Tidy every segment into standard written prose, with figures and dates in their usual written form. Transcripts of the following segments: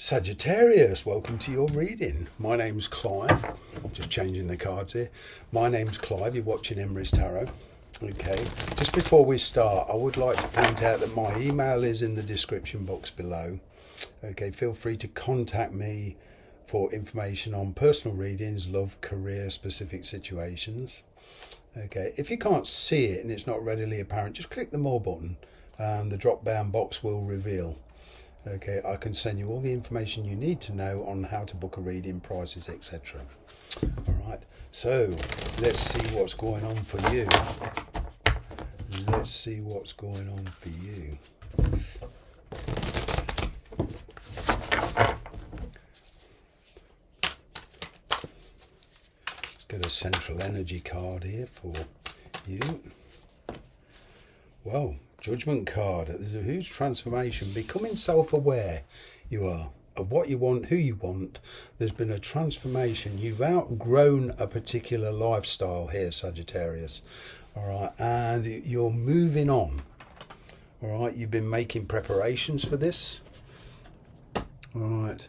Sagittarius, welcome to your reading. My name's Clive. I'm just changing the cards here. My name's Clive. You're watching Emery's Tarot. Okay, just before we start, I would like to point out that my email is in the description box below. Okay, feel free to contact me for information on personal readings, love, career, specific situations. Okay, if you can't see it and it's not readily apparent, just click the More button and the drop down box will reveal. Okay, I can send you all the information you need to know on how to book a reading, prices, etc. Alright, so let's see what's going on for you. Let's see what's going on for you. Let's get a central energy card here for you. Well, Judgment card. There's a huge transformation. Becoming self-aware you are of what you want, who you want. There's been a transformation. You've outgrown a particular lifestyle here, Sagittarius. All right, and you're moving on. All right, you've been making preparations for this. All right.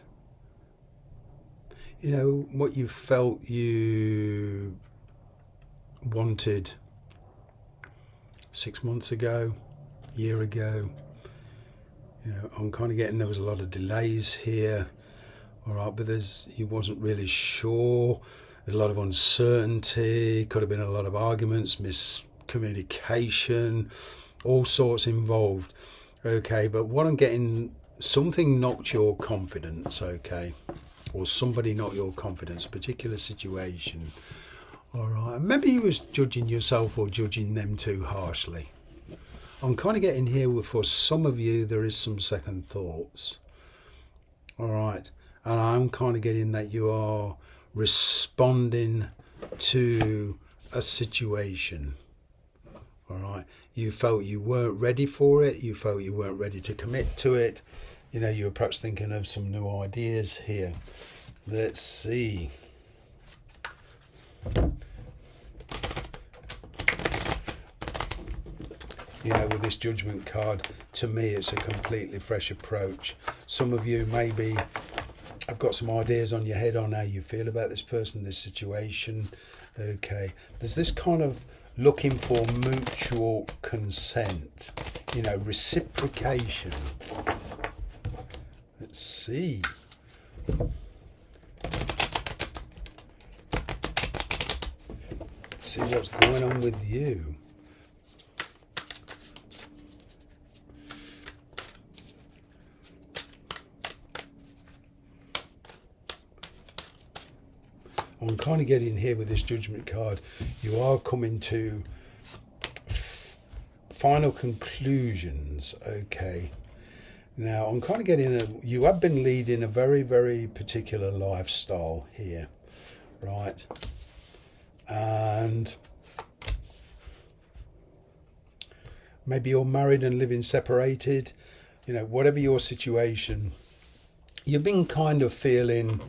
You know what you felt you wanted 6 months ago, year ago. You know, I'm kind of getting there was a lot of delays here. All right, but you wasn't really sure. There's a lot of uncertainty. Could have been a lot of arguments, miscommunication, all sorts involved. Okay, but what I'm getting, something knocked your confidence. Okay, or somebody knocked your confidence, a particular situation. All right, maybe you was judging yourself or judging them too harshly. I'm kind of getting here with, for some of you, there is some second thoughts. All right, and I'm kind of getting that you are responding to a situation. All right, you felt you weren't ready for it. You felt you weren't ready to commit to it. You know, you were perhaps thinking of some new ideas here. Let's see. You know, with this Judgment card, to me, it's a completely fresh approach. Some of you maybe have got some ideas on your head on how you feel about this person, this situation. Okay, there's this kind of looking for mutual consent, you know, reciprocation. Let's see. Let's see what's going on with you. I'm kind of getting here with this Judgment card. You are coming to final conclusions. Okay. Now, I'm kind of getting you have been leading a very, very particular lifestyle here. Right. And maybe you're married and living separated. You know, whatever your situation, you've been kind of feeling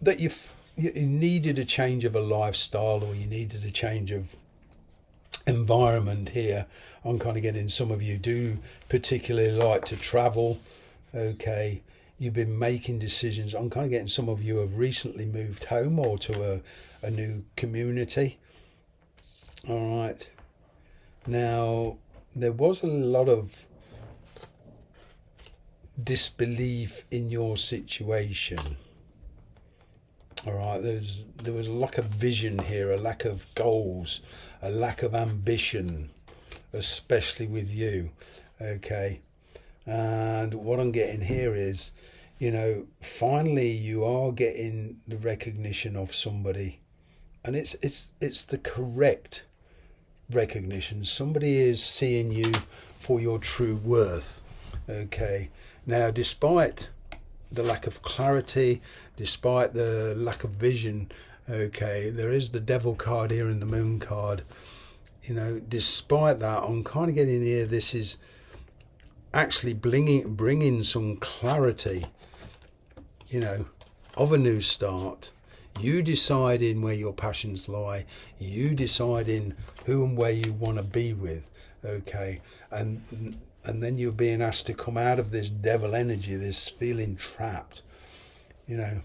that you needed a change of a lifestyle, or you needed a change of environment here. I'm kind of getting some of you do particularly like to travel. Okay, you've been making decisions. I'm kind of getting some of you have recently moved home or to a new community. All right, now there was a lot of disbelief in your situation. All right, there was a lack of vision here, a lack of goals, a lack of ambition, especially with you. Okay, and what I'm getting here is, you know, finally you are getting the recognition of somebody, and it's the correct recognition. Somebody is seeing you for your true worth. Okay, now despite the lack of clarity, despite the lack of vision, okay, there is the Devil card here and the Moon card. You know, despite that, I'm kind of getting here, this is actually bringing some clarity, you know, of a new start. You deciding where your passions lie, you deciding who and where you want to be with. Okay, and and then you're being asked to come out of this devil energy, this feeling trapped, you know,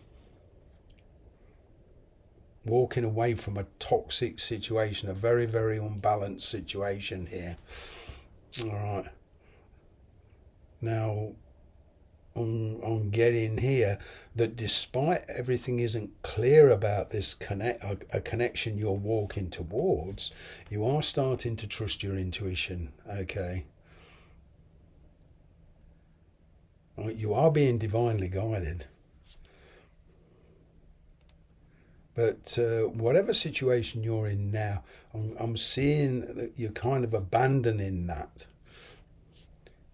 walking away from a toxic situation, a very, very unbalanced situation here. All right. Now, on getting here, that despite everything isn't clear about this a connection you're walking towards, you are starting to trust your intuition, okay? You are being divinely guided. But whatever situation you're in now, I'm seeing that you're kind of abandoning that.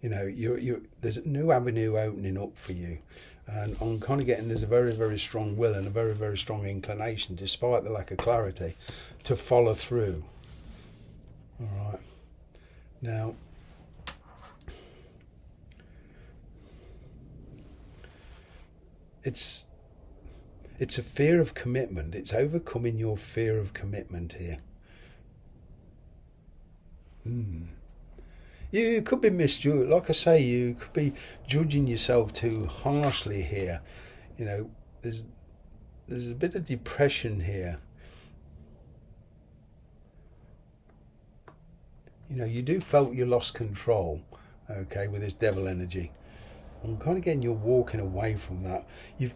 You know, there's a new avenue opening up for you. And I'm kind of getting there's a very, very strong will and a very, very strong inclination, despite the lack of clarity, to follow through. All right. Now, it's a fear of commitment. It's overcoming your fear of commitment here. You could be misjudged. Like I say, you could be judging yourself too harshly here. You know, there's a bit of depression here. You know, you do felt you lost control, okay, with this devil energy. I'm kind of getting you're walking away from that. You've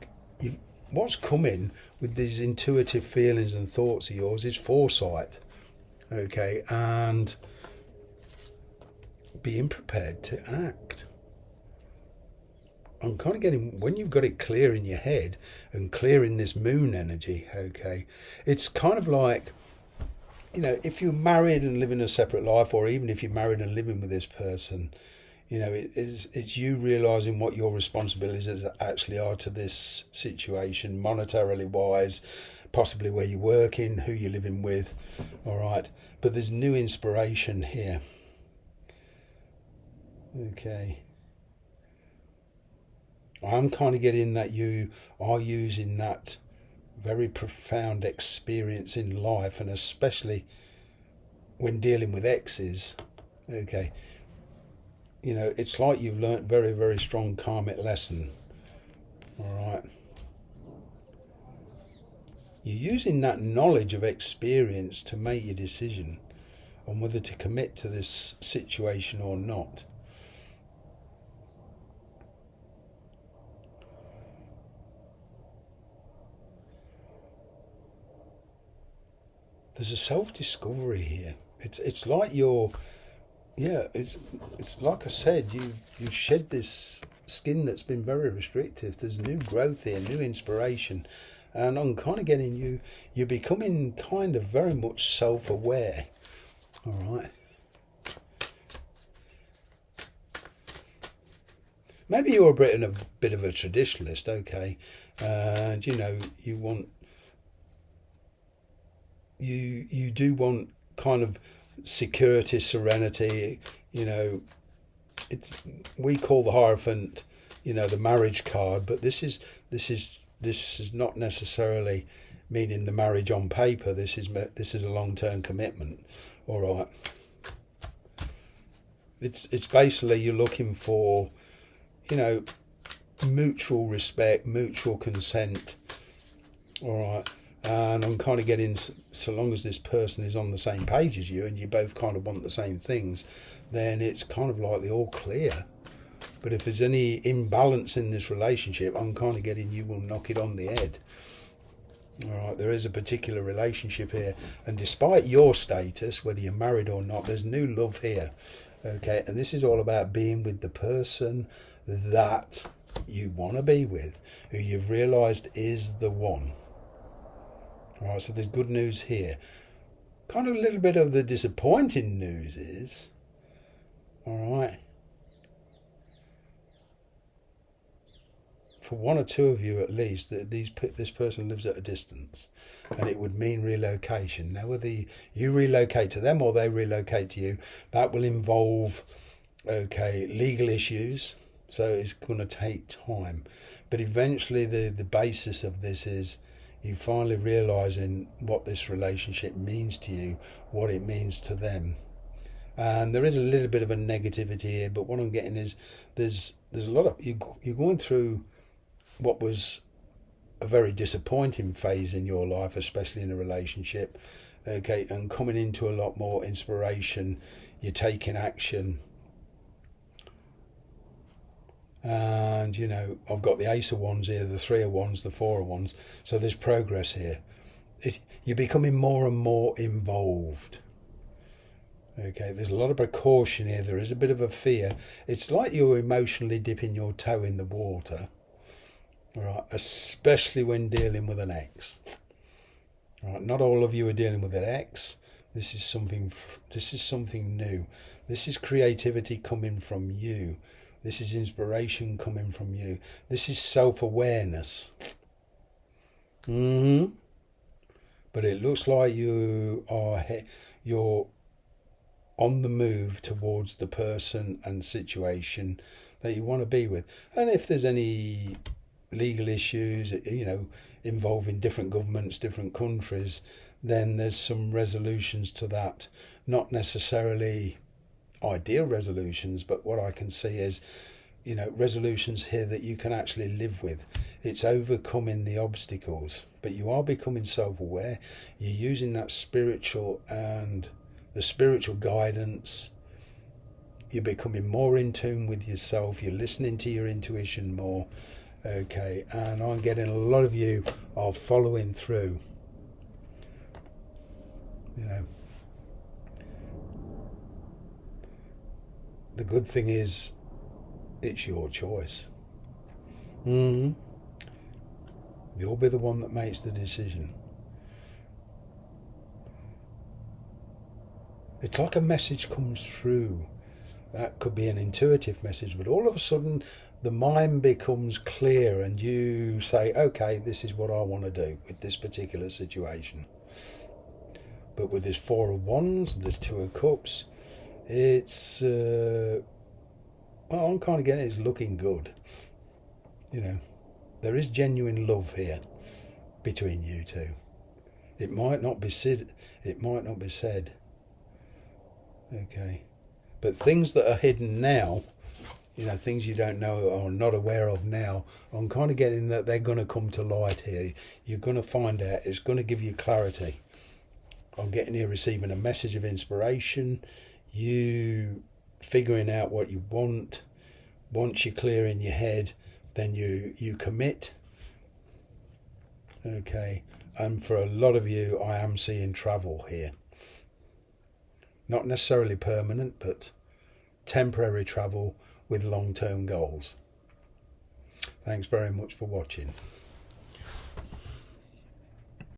what's coming with these intuitive feelings and thoughts of yours is foresight, okay, and being prepared to act. I'm kind of getting, when you've got it clear in your head and clear in this moon energy, okay, it's kind of like, you know, if you're married and living a separate life, or even if you're married and living with this person, you know, it's you realising what your responsibilities actually are to this situation, monetarily wise, possibly where you're working, who you're living with, all right. But there's new inspiration here. Okay. I'm kind of getting that you are using that very profound experience in life, and especially when dealing with exes, okay. You know, it's like you've learnt very, very strong karmic lesson. All right. You're using that knowledge of experience to make your decision on whether to commit to this situation or not. There's a self-discovery here. It's like you're, yeah, it's like I said, you've shed this skin that's been very restrictive. There's new growth here, new inspiration, and I'm kind of getting you're becoming kind of very much self-aware. All right. Maybe you're a bit of a traditionalist, okay, and you know you do want kind of security, serenity, you know. We call the Hierophant, you know, the marriage card, but this is not necessarily meaning the marriage on paper. This is a long-term commitment. All right. It's basically you're looking for, you know, mutual respect, mutual consent. All right. And I'm kind of getting, so long as this person is on the same page as you and you both kind of want the same things, then it's kind of like the all clear. But if there's any imbalance in this relationship, I'm kind of getting you will knock it on the head. All right, there is a particular relationship here. And despite your status, whether you're married or not, there's new love here. Okay, and this is all about being with the person that you want to be with, who you've realised is the one. All right, so there's good news here. Kind of a little bit of the disappointing news is, all right, for one or two of you at least, that this person lives at a distance, and it would mean relocation. Now, whether you relocate to them or they relocate to you, that will involve, okay, legal issues, so it's going to take time. But eventually the basis of this is you finally realising what this relationship means to you, what it means to them. And there is a little bit of a negativity here, but what I'm getting is there's a lot of you're going through what was a very disappointing phase in your life, especially in a relationship, okay, and coming into a lot more inspiration. You're taking action, and you know, I've got the Ace of Wands here, the Three of Wands, the Four of Wands, so there's progress here. You're becoming more and more involved. Okay, there's a lot of precaution here. There is a bit of a fear. It's like you're emotionally dipping your toe in the water, right? Especially when dealing with an ex. Right? Not all of you are dealing with an ex. This is something new. This is creativity coming from you. This is inspiration coming from you. This is self-awareness. But it looks like you're on the move towards the person and situation that you want to be with. And if there's any legal issues, you know, involving different governments, different countries, then there's some resolutions to that. Not necessarily ideal resolutions, but what I can see is, you know, resolutions here that you can actually live with. It's overcoming the obstacles, but you are becoming self-aware. You're using that spiritual and the spiritual guidance. You're becoming more in tune with yourself. You're listening to your intuition more. Okay, and I'm getting a lot of you are following through. You know, the good thing is it's your choice. You'll be the one that makes the decision. It's like a message comes through. That could be an intuitive message, but all of a sudden the mind becomes clear and you say, okay, this is what I want to do with this particular situation. But with this Four of Wands, this Two of Cups, it's, well, I'm kind of getting it's looking good. You know, there is genuine love here between you two. It might not be said. Okay, but things that are hidden now, you know, things you don't know or not aware of now, I'm kind of getting that they're going to come to light here. You're going to find out. It's going to give you clarity. I'm getting here receiving a message of inspiration. You figuring out what you want. Once you're clear in your head, then you commit. Okay, and for a lot of you, I am seeing travel here. Not necessarily permanent, but temporary travel with long-term goals. Thanks very much for watching.